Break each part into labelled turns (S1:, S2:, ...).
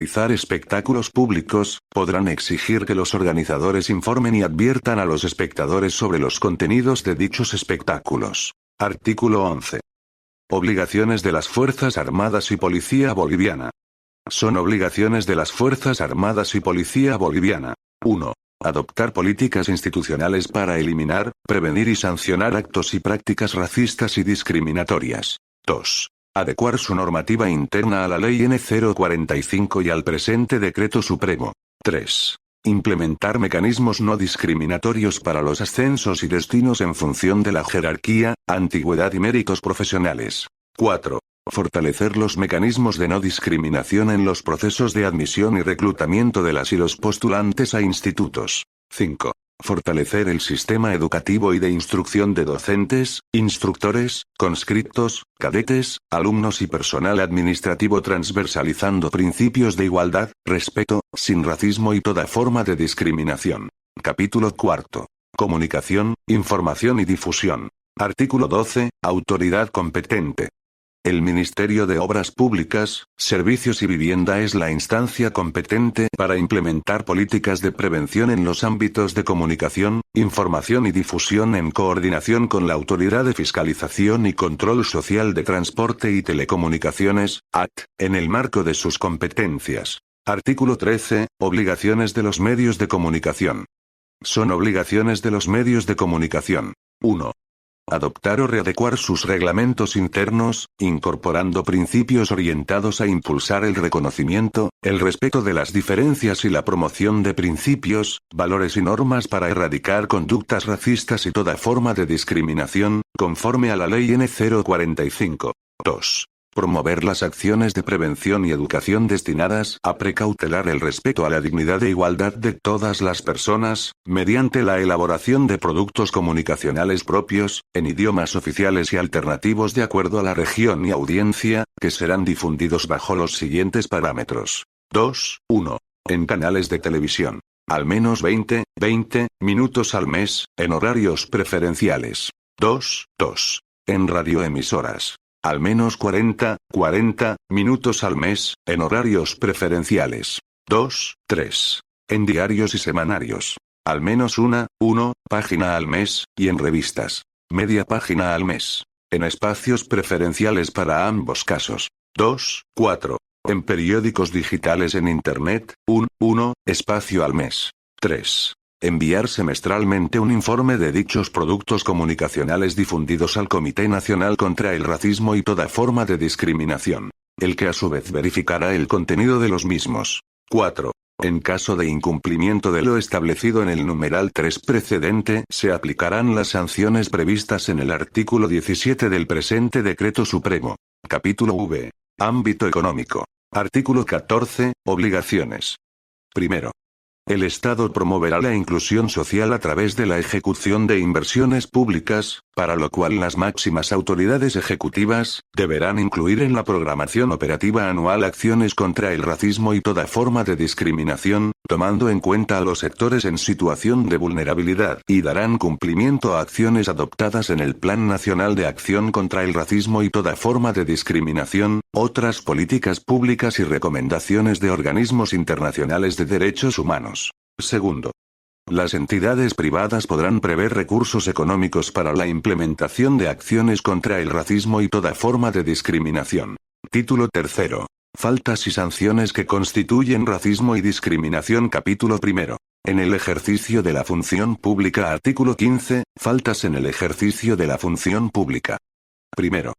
S1: realizar espectáculos públicos, podrán exigir que los organizadores informen y adviertan a los espectadores sobre los contenidos de dichos espectáculos. Artículo 11. Obligaciones de las Fuerzas Armadas y Policía Boliviana. Son obligaciones de las Fuerzas Armadas y Policía Boliviana. 1. Adoptar políticas institucionales para eliminar, prevenir y sancionar actos y prácticas racistas y discriminatorias. 2. Adecuar su normativa interna a la Ley N. 045 y al presente Decreto Supremo. 3. Implementar mecanismos no discriminatorios para los ascensos y destinos en función de la jerarquía, antigüedad y méritos profesionales. 4. Fortalecer los mecanismos de no discriminación en los procesos de admisión y reclutamiento de las y los postulantes a institutos. 5. Fortalecer el sistema educativo y de instrucción de docentes, instructores, conscriptos, cadetes, alumnos y personal administrativo transversalizando principios de igualdad, respeto, sin racismo y toda forma de discriminación. Capítulo 4. Comunicación, información y difusión. Artículo 12. Autoridad competente. El Ministerio de Obras Públicas, Servicios y Vivienda es la instancia competente para implementar políticas de prevención en los ámbitos de comunicación, información y difusión en coordinación con la Autoridad de Fiscalización y Control Social de Transporte y Telecomunicaciones, AT, en el marco de sus competencias. Artículo 13. Obligaciones de los medios de comunicación. Son obligaciones de los medios de comunicación. 1. Adoptar o readecuar sus reglamentos internos, incorporando principios orientados a impulsar el reconocimiento, el respeto de las diferencias y la promoción de principios, valores y normas para erradicar conductas racistas y toda forma de discriminación, conforme a la Ley N. 045. 2. Promover las acciones de prevención y educación destinadas a precautelar el respeto a la dignidad e igualdad de todas las personas, mediante la elaboración de productos comunicacionales propios, en idiomas oficiales y alternativos de acuerdo a la región y audiencia, que serán difundidos bajo los siguientes parámetros. 2. 1. En canales de televisión. Al menos 20 minutos al mes, en horarios preferenciales. 2. En radioemisoras. Al menos 40 minutos al mes, en horarios preferenciales. 2. 3. En diarios y semanarios. Al menos una página al mes, y en revistas. Media página al mes. En espacios preferenciales para ambos casos. 2. 4. En periódicos digitales en Internet, un espacio al mes. 3. Enviar semestralmente un informe de dichos productos comunicacionales difundidos al Comité Nacional contra el Racismo y toda forma de discriminación, el que a su vez verificará el contenido de los mismos. 4. En caso de incumplimiento de lo establecido en el numeral 3 precedente, se aplicarán las sanciones previstas en el artículo 17 del presente Decreto Supremo. Capítulo V. Ámbito económico. Artículo 14. Obligaciones. Primero. El Estado promoverá la inclusión social a través de la ejecución de inversiones públicas, para lo cual las máximas autoridades ejecutivas deberán incluir en la programación operativa anual acciones contra el racismo y toda forma de discriminación, tomando en cuenta a los sectores en situación de vulnerabilidad, y darán cumplimiento a acciones adoptadas en el Plan Nacional de Acción contra el Racismo y toda forma de discriminación, otras políticas públicas y recomendaciones de organismos internacionales de derechos humanos. Segundo. Las entidades privadas podrán prever recursos económicos para la implementación de acciones contra el racismo y toda forma de discriminación. Título 3. Faltas y sanciones que constituyen racismo y discriminación. Capítulo 1. En el ejercicio de la función pública. Artículo 15. Faltas en el ejercicio de la función pública. Primero.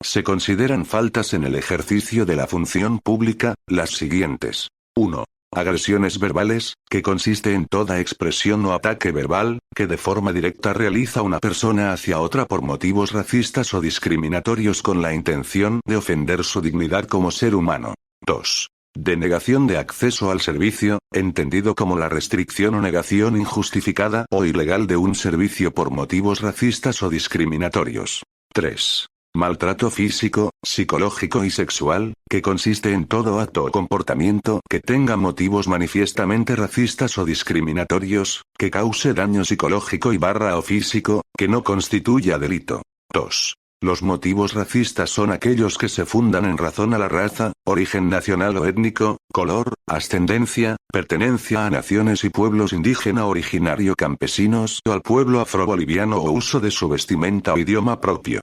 S1: Se consideran faltas en el ejercicio de la función pública, las siguientes. 1. Agresiones verbales, que consiste en toda expresión o ataque verbal, que de forma directa realiza una persona hacia otra por motivos racistas o discriminatorios con la intención de ofender su dignidad como ser humano. 2. Denegación de acceso al servicio, entendido como la restricción o negación injustificada o ilegal de un servicio por motivos racistas o discriminatorios. 3. Maltrato físico, psicológico y sexual, que consiste en todo acto o comportamiento que tenga motivos manifiestamente racistas o discriminatorios, que cause daño psicológico o físico, que no constituya delito. 2. Los motivos racistas son aquellos que se fundan en razón a la raza, origen nacional o étnico, color, ascendencia, pertenencia a naciones y pueblos indígena originario campesinos o al pueblo afroboliviano o uso de su vestimenta o idioma propio.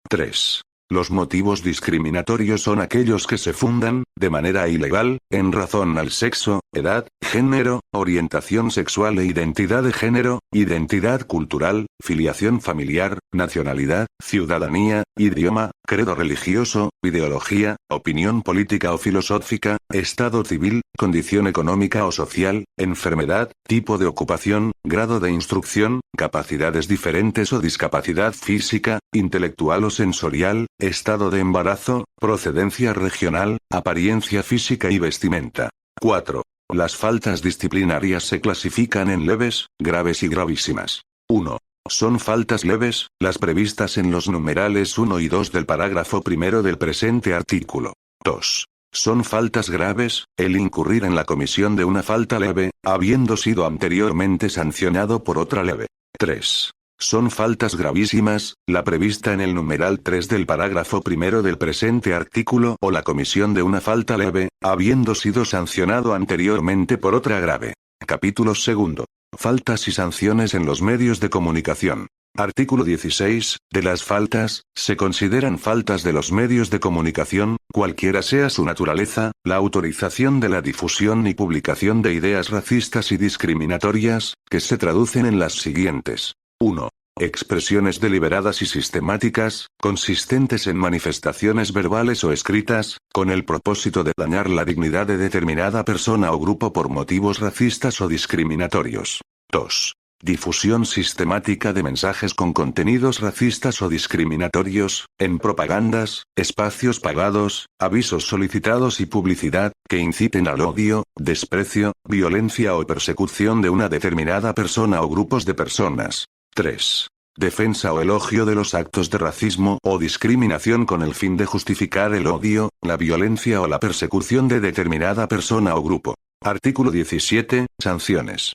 S1: 3. Los motivos discriminatorios son aquellos que se fundan, de manera ilegal, en razón al sexo, edad, género, orientación sexual e identidad de género, identidad cultural, filiación familiar, nacionalidad, ciudadanía, idioma, credo religioso, ideología, opinión política o filosófica, estado civil, condición económica o social, enfermedad, tipo de ocupación, grado de instrucción, capacidades diferentes o discapacidad física, intelectual o sensorial, estado de embarazo, procedencia regional, apariencia física y vestimenta. 4. Las faltas disciplinarias se clasifican en leves, graves y gravísimas. 1. Son faltas leves, las previstas en los numerales 1 y 2 del parágrafo primero del presente artículo. 2. Son faltas graves, el incurrir en la comisión de una falta leve, habiendo sido anteriormente sancionado por otra leve. 3. Son faltas gravísimas, la prevista en el numeral 3 del parágrafo primero del presente artículo o la comisión de una falta leve, habiendo sido sancionado anteriormente por otra grave. Capítulo 2. Faltas y sanciones en los medios de comunicación. Artículo 16. De las faltas, se consideran faltas de los medios de comunicación, cualquiera sea su naturaleza, la autorización de la difusión y publicación de ideas racistas y discriminatorias, que se traducen en las siguientes. 1. Expresiones deliberadas y sistemáticas, consistentes en manifestaciones verbales o escritas, con el propósito de dañar la dignidad de determinada persona o grupo por motivos racistas o discriminatorios. 2. Difusión sistemática de mensajes con contenidos racistas o discriminatorios, en propagandas, espacios pagados, avisos solicitados y publicidad, que inciten al odio, desprecio, violencia o persecución de una determinada persona o grupos de personas. 3. Defensa o elogio de los actos de racismo o discriminación con el fin de justificar el odio, la violencia o la persecución de determinada persona o grupo. Artículo 17. Sanciones.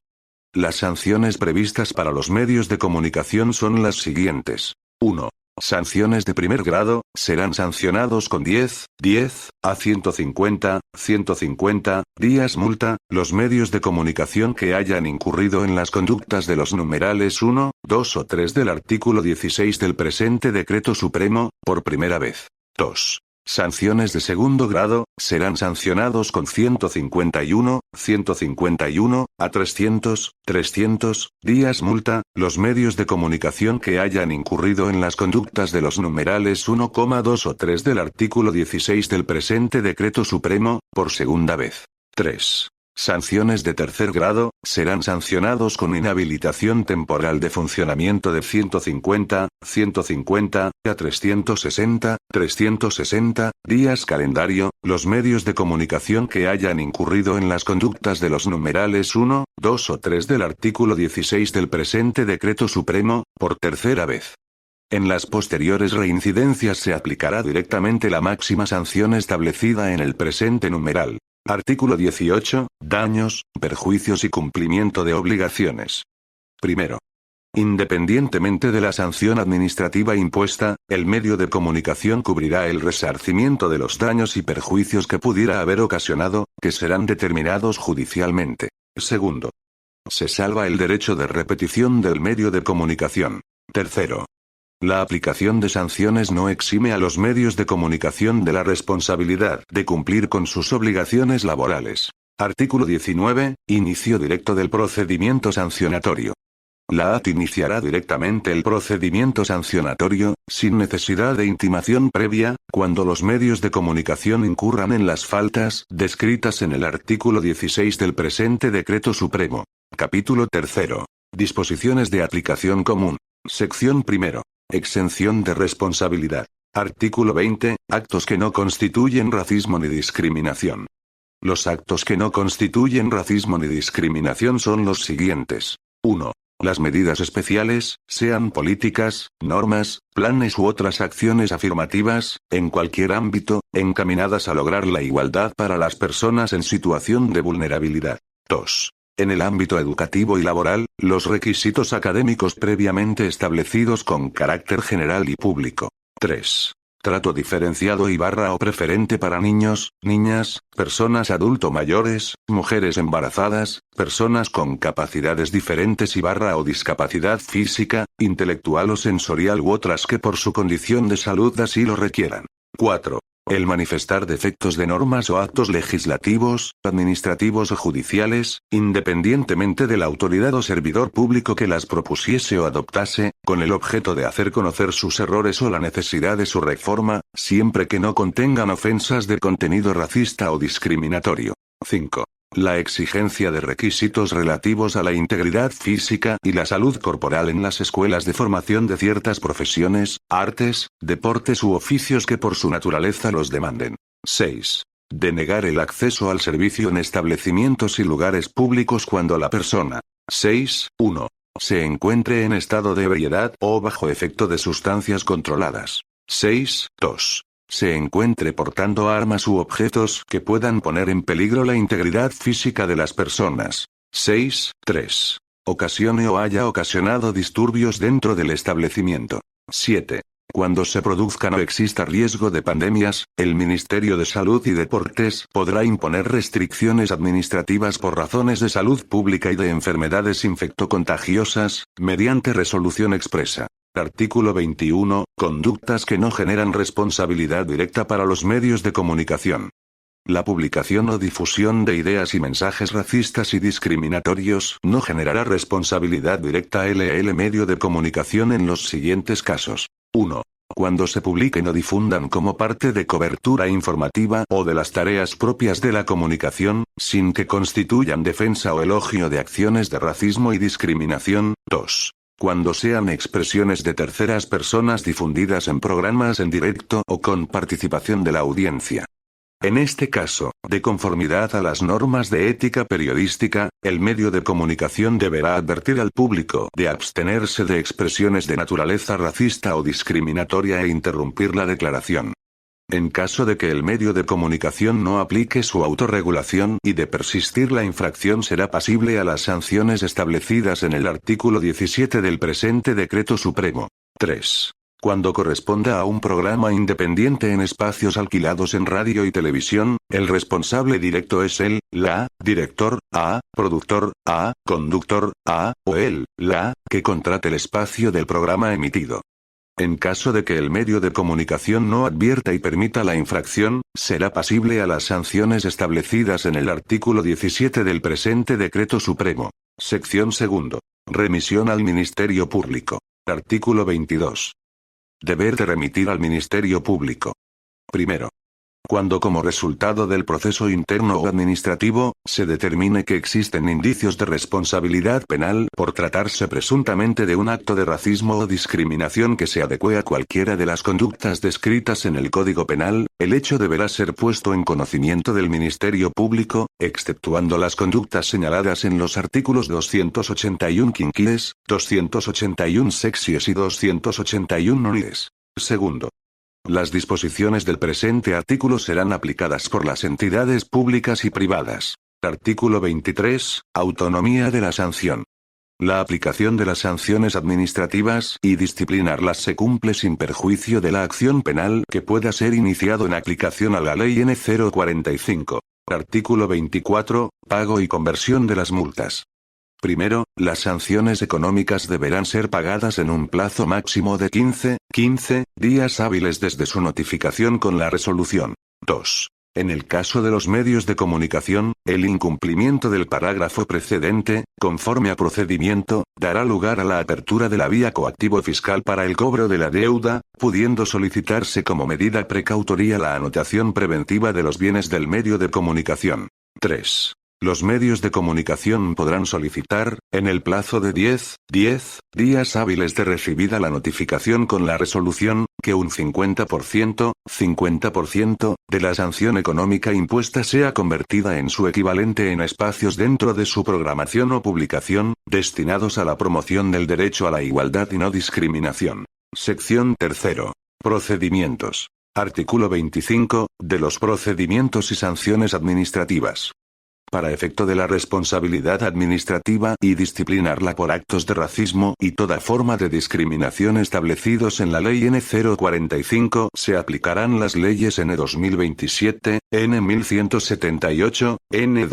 S1: Las sanciones previstas para los medios de comunicación son las siguientes. 1. Sanciones de primer grado, serán sancionados con 10 a 150 días multa, los medios de comunicación que hayan incurrido en las conductas de los numerales 1, 2 o 3 del artículo 16 del presente decreto supremo, por primera vez. 2. Sanciones de segundo grado, serán sancionados con 151 a 300 días multa, los medios de comunicación que hayan incurrido en las conductas de los numerales 1, 2 o 3 del artículo 16 del presente decreto supremo, por segunda vez. 3. Sanciones de tercer grado, serán sancionados con inhabilitación temporal de funcionamiento de 150 a 360 días calendario, los medios de comunicación que hayan incurrido en las conductas de los numerales 1, 2 o 3 del artículo 16 del presente decreto supremo, por tercera vez. En las posteriores reincidencias se aplicará directamente la máxima sanción establecida en el presente numeral. Artículo 18. Daños, perjuicios y cumplimiento de obligaciones. Primero. Independientemente de la sanción administrativa impuesta, el medio de comunicación cubrirá el resarcimiento de los daños y perjuicios que pudiera haber ocasionado, que serán determinados judicialmente. Segundo. Se salva el derecho de repetición del medio de comunicación. Tercero. La aplicación de sanciones no exime a los medios de comunicación de la responsabilidad de cumplir con sus obligaciones laborales. Artículo 19. Inicio directo del procedimiento sancionatorio. La AT iniciará directamente el procedimiento sancionatorio, sin necesidad de intimación previa, cuando los medios de comunicación incurran en las faltas descritas en el artículo 16 del presente decreto supremo. Capítulo 3. Disposiciones de aplicación común. Sección 1. Exención de responsabilidad. Artículo 20. Actos que no constituyen racismo ni discriminación. Los actos que no constituyen racismo ni discriminación son los siguientes. 1. Las medidas especiales, sean políticas, normas, planes u otras acciones afirmativas, en cualquier ámbito, encaminadas a lograr la igualdad para las personas en situación de vulnerabilidad. 2. En el ámbito educativo y laboral, los requisitos académicos previamente establecidos con carácter general y público. 3. Trato diferenciado y barra o preferente para niños, niñas, personas adulto mayores, mujeres embarazadas, personas con capacidades diferentes y barra o discapacidad física, intelectual o sensorial u otras que por su condición de salud así lo requieran. 4. El manifestar defectos de normas o actos legislativos, administrativos o judiciales, independientemente de la autoridad o servidor público que las propusiese o adoptase, con el objeto de hacer conocer sus errores o la necesidad de su reforma, siempre que no contengan ofensas de contenido racista o discriminatorio. 5. La exigencia de requisitos relativos a la integridad física y la salud corporal en las escuelas de formación de ciertas profesiones, artes, deportes u oficios que por su naturaleza los demanden. 6. Denegar el acceso al servicio en establecimientos y lugares públicos cuando la persona 6.1. Se encuentre en estado de ebriedad o bajo efecto de sustancias controladas. 6.2. Se encuentre portando armas u objetos que puedan poner en peligro la integridad física de las personas. 6.3. Ocasione o haya ocasionado disturbios dentro del establecimiento. 7. Cuando se produzcan o exista riesgo de pandemias, el Ministerio de Salud y Deportes podrá imponer restricciones administrativas por razones de salud pública y de enfermedades infectocontagiosas, mediante resolución expresa. Artículo 21. Conductas que no generan responsabilidad directa para los medios de comunicación. La publicación o difusión de ideas y mensajes racistas y discriminatorios no generará responsabilidad directa al medio de comunicación en los siguientes casos. 1. Cuando se publiquen o difundan como parte de cobertura informativa o de las tareas propias de la comunicación, sin que constituyan defensa o elogio de acciones de racismo y discriminación. 2. Cuando sean expresiones de terceras personas difundidas en programas en directo o con participación de la audiencia. En este caso, de conformidad a las normas de ética periodística, el medio de comunicación deberá advertir al público de abstenerse de expresiones de naturaleza racista o discriminatoria e interrumpir la declaración. En caso de que el medio de comunicación no aplique su autorregulación y de persistir la infracción será pasible a las sanciones establecidas en el artículo 17 del presente Decreto Supremo. 3. Cuando corresponda a un programa independiente en espacios alquilados en radio y televisión, el responsable directo es la, director, productor, conductor, o la, que contrate el espacio del programa emitido. En caso de que el medio de comunicación no advierta y permita la infracción, será pasible a las sanciones establecidas en el artículo 17 del presente Decreto Supremo. Sección 2. Remisión al Ministerio Público. Artículo 22. Deber de remitir al Ministerio Público. Primero. Cuando como resultado del proceso interno o administrativo, se determine que existen indicios de responsabilidad penal por tratarse presuntamente de un acto de racismo o discriminación que se adecue a cualquiera de las conductas descritas en el Código Penal, el hecho deberá ser puesto en conocimiento del Ministerio Público, exceptuando las conductas señaladas en los artículos 281 quinquies, 281 sexies y 281 nonies. Segundo. Las disposiciones del presente artículo serán aplicadas por las entidades públicas y privadas. Artículo 23. Autonomía de la sanción. La aplicación de las sanciones administrativas y disciplinarlas se cumple sin perjuicio de la acción penal que pueda ser iniciado en aplicación a la Ley N. 045. Artículo 24. Pago y conversión de las multas. Primero, las sanciones económicas deberán ser pagadas en un plazo máximo de 15 días hábiles desde su notificación con la resolución. 2. En el caso de los medios de comunicación, el incumplimiento del parágrafo precedente, conforme a procedimiento, dará lugar a la apertura de la vía coactivo fiscal para el cobro de la deuda, pudiendo solicitarse como medida precautoria la anotación preventiva de los bienes del medio de comunicación. 3. Los medios de comunicación podrán solicitar, en el plazo de 10 días hábiles de recibida la notificación con la resolución, que un 50% de la sanción económica impuesta sea convertida en su equivalente en espacios dentro de su programación o publicación, destinados a la promoción del derecho a la igualdad y no discriminación. Sección 3. Procedimientos. Artículo 25, de los procedimientos y sanciones administrativas. para efecto de la responsabilidad administrativa y disciplinarla por actos de racismo y toda forma de discriminación establecidos en la Ley N. 045. Se aplicarán las leyes N. 2027, N. 1178, N.